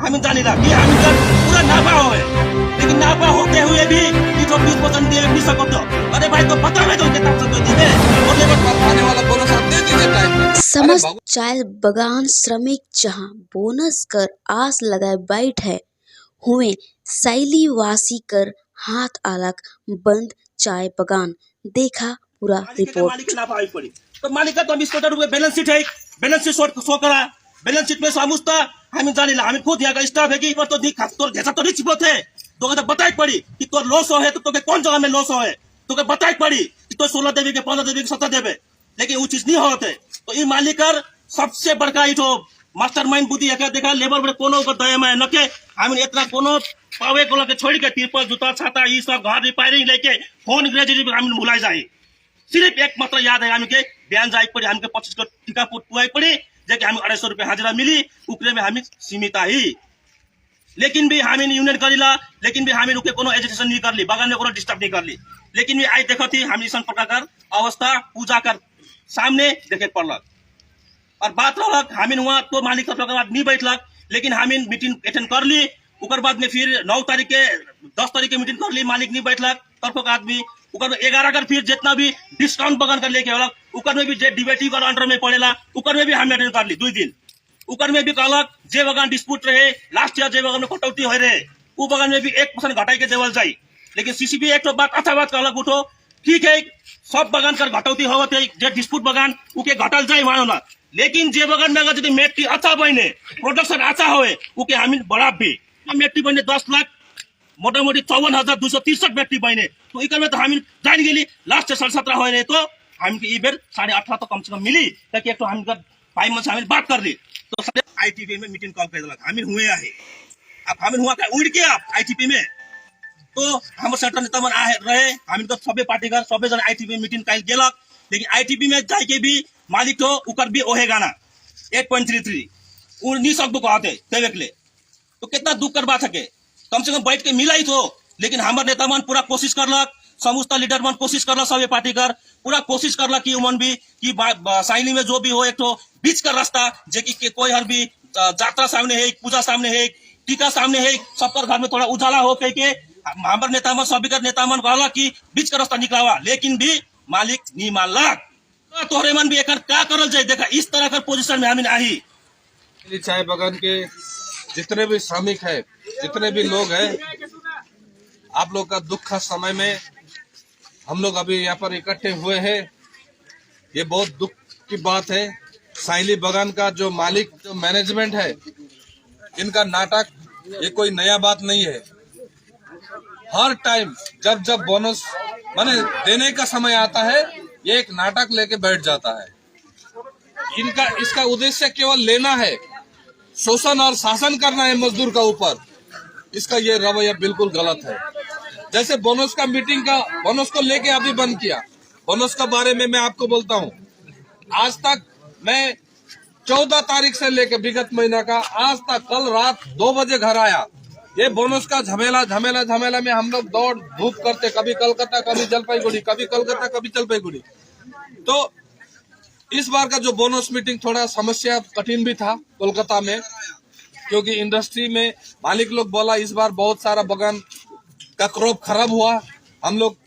हामी जानेला कि हामी का पूरा नाफा हो है, लेकिन नाफा होते हुए भी 20% दिए भी सको तो अरे भाई तो पता है तो कितना सब दिए और लेबर आने वाला बोनस आप दे दीजिए टाइम पे। समस्त चाय बगान श्रमिक जहां बोनस कर आस लगाए बैठे हुए सैली वासी कर हाथ अलग बंद चाय बगान देखा पूरा रिपोर्ट। मालिक नाफा आई पड़ी तो मालिक का तो 20 रुपए बैलेंस शीट है, बैलेंस शीट शो करा, बैलेंस शीट में समझता हामी जानेला हामी खुद यहाँ का स्टाफ है कि तो दी खास तोर घेसा तो नहीं छिपो थे तो तो बताई पड़ी कि तो लॉस हो है तो कौन जगह में लॉस हो है तो बताई पड़ी कि तो 16 देवी के 15 देवी के 17 देवे, लेकिन वो चीज नहीं होते तो ये मालिकर सबसे बड़का इठो मास्टरमाइंड बुद्धि एका देखा लेबर बड़े कोनो को दया में नके हामी इतना कोनो पावे को लगे छोड़ के तिरपल जूता छाता ये सब घर रिपेयरिंग लेके फोन ग्रेजुएट हामी भुलाई जाए। सिर्फ एक मात्र याद है हामी के बिहान जाए पड़ी हामी के 25 को टीका पुआई पड़ी जेके हामी 250 रुपए हाजिरा मिली उकरे में हामी सीमित ही, लेकिन भी हामी यूनियन करीला, लेकिन भी हामी रुके कोनो एजुकेशन नहीं कर ली, बगान में कोनो डिस्टर्ब नहीं कर ली, लेकिन भी आई देखो थी हामी सन प्रकार अवस्था पूजा कर सामने देखे पड़लक और बात रहलक हामी वहाँ तो मालिक नहीं बैठलक, लेकिन हामी मीटिंग अटेंड कर ली उकर बाद में फिर 9 तारीख के 10 तारीख के मीटिंग कर ली, मालिक नहीं बैठलक तरफ का आदमी उकर 11 कर फिर जितना भी डिस्काउंट बगान कर लेके होलक उकर में भी जे डीबीटी का अंडर में पड़ेला उकर में भी हम अटेंड कर ली 2 दिन उकर में भी कहलक जे बगान डिस्प्यूट रहे लास्ट ईयर जे बगान में कटौती हो रहे वो बगान में भी 1% घटाई के देवल जाए, लेकिन सीसीबी एक तो बात अच्छा बात कहलक उठो ठीक है सब बगान कर घटौती होते जे डिस्प्यूट बगान उके घटल जाए मानो ना, लेकिन जे बगान में अगर मेट्री अच्छा बने प्रोडक्शन अच्छा होए उके हामी बढ़ाब भी मेट्री बने 10 लाख मोटा मोटी 54,263 मेट्री बने तो इकर में तो हामी जान गेली लास्ट 17.5 हो रहे तो हामी के बेर 8.5 तो कम से कम मिली ताकि एक तो हामी 5 मंथ हामी बात कर ली तो आईटीपी में मीटिंग कॉल कर दिलक हामी हुए आहे अब हामी हुआ का उड़ के आप आईटीपी में तो हम सर्टन नेता मन आए रहे हामी तो सबे पार्टी का सबे जन आईटीपी में मीटिंग काल गेलक, लेकिन आईटीपी में जाए के भी मालिक तो उकर भी ओहे गाना 8.33 उड़ नहीं सकबो कहते तेवेकले तो कितना दुख कर बात है कम से कम बैठ के मिला ही तो, लेकिन हमारे नेता मन पूरा कोशिश करलक समस्त लीडर मन कोशिश करलक सबे पार्टी कर पूरा कोशिश करलक कि उमन भी कि साइली में जो भी हो एक तो बीच का रास्ता जे कि कोई हर भी यात्रा सामने है पूजा सामने है टीका सामने है सबकर घर में थोड़ा उजाला हो कह के हमारे नेता मन सभी नेता मन कहला कि बीच का रास्ता निकलावा, लेकिन भी मालिक नहीं मानलक तोहरे मन भी एक क्या करल जाए देखा इस तरह का पोजीशन में हमें आई। चाय बगान के जितने भी श्रमिक है जितने भी लोग हैं आप लोग का दुख का समय में हम लोग अभी यहाँ पर इकट्ठे हुए हैं, ये बहुत दुख की बात है। साइली बगान का जो मालिक जो मैनेजमेंट है इनका नाटक ये कोई नया बात नहीं है, हर टाइम जब जब बोनस माने देने का समय आता है ये एक नाटक लेके बैठ जाता है। इनका इसका उद्देश्य केवल लेना है, शोषण और शासन करना है मजदूर का ऊपर, इसका ये रवैया बिल्कुल गलत है। जैसे बोनस का मीटिंग का बोनस को लेके अभी बंद किया, बोनस के बारे में मैं आपको बोलता हूँ आज तक मैं 14 तारीख से लेके विगत महीना का आज तक कल रात 2 बजे घर आया, ये बोनस का झमेला में हम लोग दौड़ धूप करते, कभी कलकत्ता कभी जलपाईगुड़ी कभी कलकत्ता कभी जलपाईगुड़ी। तो इस बार का जो बोनस मीटिंग थोड़ा समस्या कठिन भी था कोलकाता में, क्योंकि इंडस्ट्री में मालिक लोग बोला इस बार बहुत सारा बगान का क्रॉप खराब हुआ, हम लोग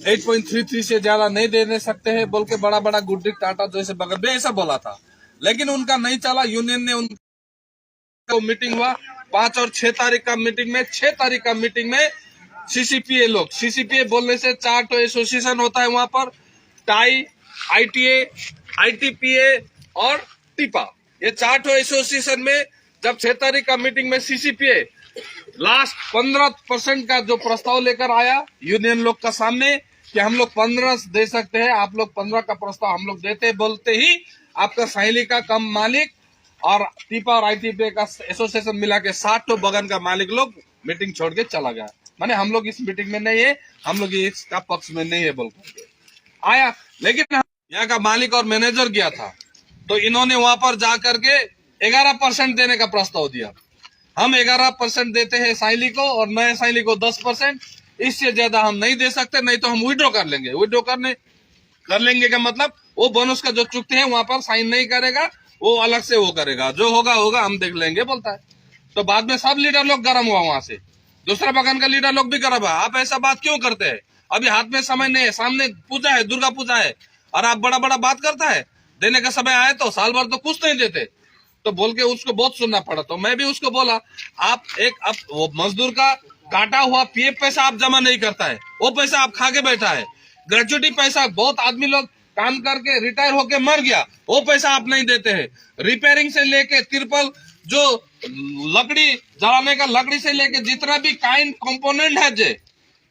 8.33 से ज्यादा नहीं देने सकते हैं बोल के बड़ा बड़ा गुड्डी टाटा जैसे बगान में ऐसा बोला था, लेकिन उनका नहीं चला। यूनियन ने उनको मीटिंग हुआ 5 और 6 तारीख का मीटिंग में 6 तारीख का मीटिंग में सीसीपीए लोग, सीसीपीए बोलने से 4 तो एसोसिएशन होता है वहां पर, टाई, आईटीए, आईटीपीए और टीपा, ये 4 तो एसोसिएशन में जब 6 तारीख का मीटिंग में सीसीपीए लास्ट 15% का जो प्रस्ताव लेकर आया यूनियन लोग का सामने कि हम लोग 15 दे सकते हैं, आप लोग 15 का प्रस्ताव हम लोग देते, बोलते ही आपका साइली का कम मालिक और टीपा और आईटीपीए का एसोसिएशन मिला के 60 तो बगान का मालिक लोग मीटिंग छोड़ के चला गया, माने हम लोग इस मीटिंग में नहीं है, हम लोग इसका पक्ष में नहीं है बोलकर आया। लेकिन यहाँ का मालिक और मैनेजर गया था तो इन्होंने वहां पर जाकर के 11% देने का प्रस्ताव दिया, हम 11% देते हैं साइली को और नए साइली को 10%, इससे ज्यादा हम नहीं दे सकते, नहीं तो हम विड्रॉ कर लेंगे। विड्रॉ कर लेंगे का मतलब वो बोनस का जो चुकते हैं वहां पर साइन नहीं करेगा, वो अलग से वो करेगा, जो होगा होगा हम देख लेंगे बोलता है। तो बाद में सब लीडर लोग गर्म हुआ वहां से, दूसरा बगान का लीडर लोग भी गर्म है। आप ऐसा बात क्यों करते हैं? अभी हाथ में समय नहीं है, सामने पूजा है, दुर्गा पूजा है, और आप बड़ा बड़ा बात करता है। देने का समय आए तो साल भर तो कुछ नहीं देते, तो बोल के उसको बहुत सुनना पड़ा। तो मैं भी उसको बोला, आप वो मजदूर का काटा हुआ पीएफ पैसा आप जमा नहीं करता है, वो पैसा आप खा के बैठा है। ग्रेजुएटी पैसा बहुत आदमी लोग काम करके रिटायर होके मर गया, वो पैसा आप नहीं देते हैं। रिपेयरिंग से लेके तिरपल, जो लकड़ी जलाने का लकड़ी से लेके जितना भी काइन कंपोनेंट है,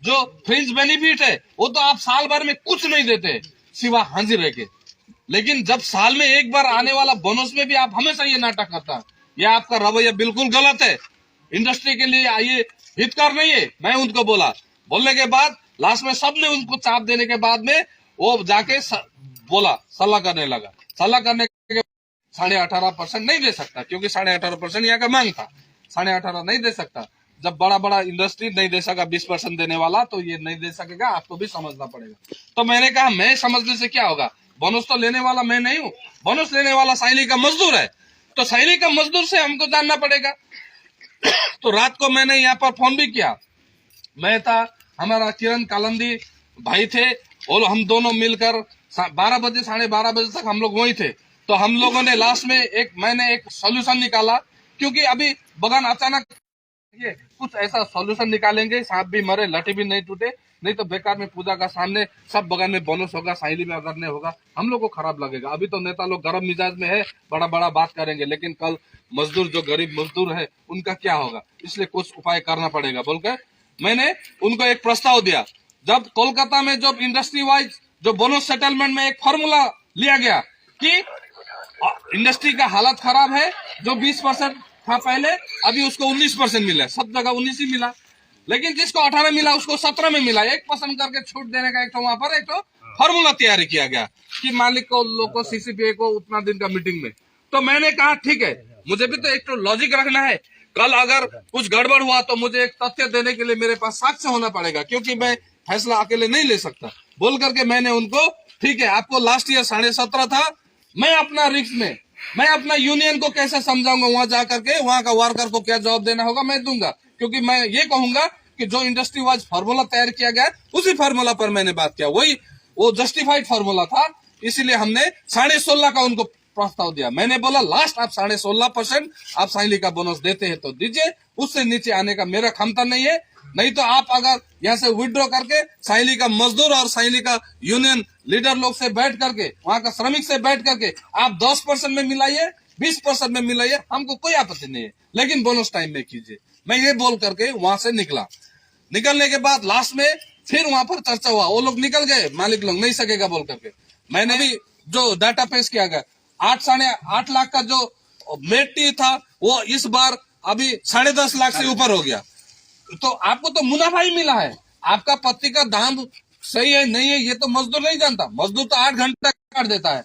जो फ्रिंज बेनिफिट है, वो तो आप साल भर में कुछ नहीं देते सिवा हाजिर रह के। लेकिन जब साल में एक बार आने वाला बोनस में भी आप हमेशा ये नाटक करता है। ये आपका रवैया बिल्कुल गलत है, इंडस्ट्री के लिए ये हितकर नहीं है। मैं उनको बोला, बोलने के बाद लास्ट में सबने उनको चाप देने के बाद में वो जाके बोला, सलाह करने लगा। सलाह करने के 18.5% नहीं दे सकता, क्योंकि 18.5% यहाँ का मांग था। 18.5 नहीं दे सकता। जब बड़ा बड़ा इंडस्ट्री नहीं दे सका 20% देने वाला, तो ये नहीं दे सकेगा, आपको भी समझना पड़ेगा। तो मैंने कहा, मैं समझने से क्या होगा, बोनस तो लेने वाला मैं नहीं हूँ, बोनस लेने वाला साइली का मजदूर है, तो साइली का मजदूर से हमको जानना पड़ेगा। तो रात को मैंने यहाँ पर फोन भी किया, मैं था, हमारा किरण कालंदी भाई थे, और हम दोनों मिलकर 12 बजे 12:30 बजे तक हम लोग वही थे। तो हम लोगों ने लास्ट में मैंने एक सोल्यूशन निकाला, क्योंकि अभी बगान अचानक ये कुछ ऐसा सॉल्यूशन निकालेंगे, सांप भी मरे लाठी भी नहीं टूटे, नहीं तो बेकार में पूजा का सामने सब बगान में बोनस होगा, साइली में अगर नहीं होगा हम लोग को खराब लगेगा। अभी तो नेता लोग गर्म मिजाज में है, बड़ा बड़ा बात करेंगे, लेकिन कल मजदूर, जो गरीब मजदूर है, उनका क्या होगा, इसलिए कुछ उपाय करना पड़ेगा बोलकर मैंने उनको एक प्रस्ताव दिया। जब कोलकाता में जब इंडस्ट्री वाइज जो बोनस सेटलमेंट में एक फॉर्मूला लिया गया कि इंडस्ट्री का हालत खराब है, जो 20% था पहले, अभी उसको 19% मिला, सब जगह 19 ही मिला, लेकिन जिसको 18 मिला उसको 17 में मिला। 1% करके छूट देने का एक तो वहां पर एक तो फॉर्मूला तैयारी किया गया कि मालिक को, लोग को, सीसीपीए को उतना दिन का मीटिंग में। तो मैंने कहा ठीक है, मुझे भी तो एक तो लॉजिक रखना है, कल अगर कुछ गड़बड़ हुआ तो मुझे एक तथ्य देने के लिए मेरे पास साक्ष्य होना पड़ेगा, क्योंकि मैं फैसला अकेले नहीं ले सकता। बोल करके मैंने उनको, ठीक है, आपको लास्ट ईयर 17.5 था, मैं अपना रिस्क में, मैं अपना यूनियन को कैसे समझाऊंगा, वहां जाकर के वहां का वर्कर को क्या जवाब देना होगा मैं दूंगा, क्योंकि मैं ये कहूंगा कि जो इंडस्ट्री वाइज फार्मूला तैयार किया गया उसी फार्मूला पर मैंने बात किया, वो जस्टिफाइड फार्मूला था, इसीलिए हमने 16.5 का उनको प्रस्ताव दिया। मैंने बोला लास्ट आप 16.5% आप साइली का बोनस देते हैं तो दीजिए, उससे नीचे आने का मेरा क्षमता नहीं है। नहीं तो आप अगर यहाँ से विड्रॉ करके साइली का मजदूर और साइली का यूनियन लीडर लोग से बैठ करके, वहां का श्रमिक से बैठ करके आप 10% में मिलाइए, 20% में मिलाइए, हमको कोई आपत्ति नहीं है, लेकिन बोनस टाइम में कीजिए। मैं ये बोल करके वहां से निकला। निकलने के बाद लास्ट में फिर वहां पर चर्चा हुआ, वो लोग निकल गए, मालिक लोग नहीं सकेगा बोल करके। मैंने भी जो डाटा पेश किया गया, 8.5 लाख का जो मेटी था वो इस बार अभी 10.5 लाख से ऊपर हो गया। तो आपको तो मुनाफा ही मिला है, आपका पत्ती का दाम सही है नहीं है ये तो मजदूर नहीं जानता। मजदूर तो 8 घंटा काट देता है,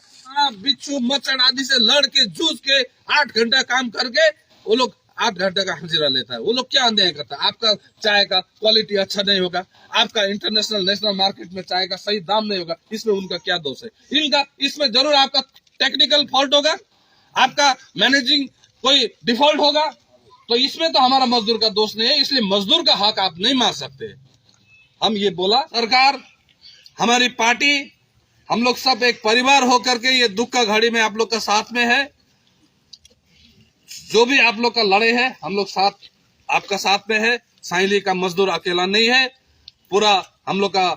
बिच्छू मच्छर आदि से लड़ के जूझ के 8 घंटा काम करके वो लोग 8 घंटे का हाजिरा लेता है। वो लोग क्या अन्याय करता है, आपका चाय का क्वालिटी अच्छा नहीं होगा, आपका इंटरनेशनल नेशनल मार्केट में चाय का सही दाम नहीं होगा, इसमें उनका क्या दोष है? इनका इसमें जरूर आपका टेक्निकल फॉल्ट होगा, आपका मैनेजिंग कोई डिफॉल्ट होगा, तो इसमें तो हमारा मजदूर का दोष नहीं है, इसलिए मजदूर का हक आप नहीं मार सकते। हम ये बोला, सरकार, हमारी पार्टी, हम लोग सब एक परिवार होकर के ये दुख का घड़ी में आप लोग का साथ में है। जो भी आप लोग का लड़े हैं हम लोग साथ, आपका साथ में है। साइली का मजदूर अकेला नहीं है, पूरा हम लोग का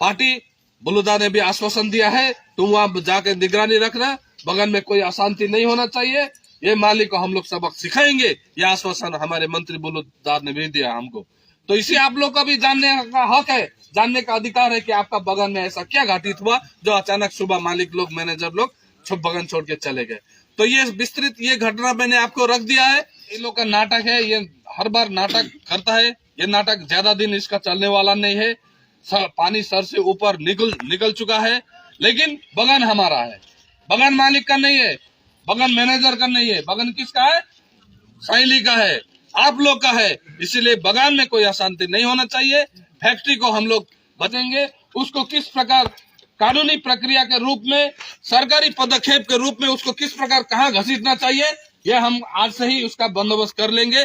पार्टी। बुलुदा ने भी आश्वासन दिया है, तुम वहां जाकर निगरानी रखना, बगल में कोई अशांति नहीं होना चाहिए, ये मालिक को हम लोग सबक सिखाएंगे। ये आश्वासन हमारे मंत्री बुलुदा ने भी दिया हमको। तो इसे आप लोग का भी जानने का हक है, जानने का अधिकार है कि आपका बगान में ऐसा क्या घटित हुआ जो अचानक सुबह मालिक लोग, मैनेजर लोग छुप बगान छोड़ के चले गए। तो ये विस्तृत ये घटना मैंने आपको रख दिया है। इन लोग का नाटक है, ये हर बार नाटक करता है, ये नाटक ज्यादा दिन इसका चलने वाला नहीं है। पानी सर से ऊपर निकल चुका है, लेकिन बगान हमारा है, बगान मालिक का नहीं है, बगान मैनेजर का नहीं है, बगान किसका है? साइली का है, आप लोग का है। इसीलिए बगान में कोई अशांति नहीं होना चाहिए। फैक्ट्री को हम लोग बचेंगे, उसको किस प्रकार कानूनी प्रक्रिया के रूप में, सरकारी पदक्षेप के रूप में उसको किस प्रकार कहाँ घसीटना चाहिए, यह हम आज से ही उसका बंदोबस्त कर लेंगे।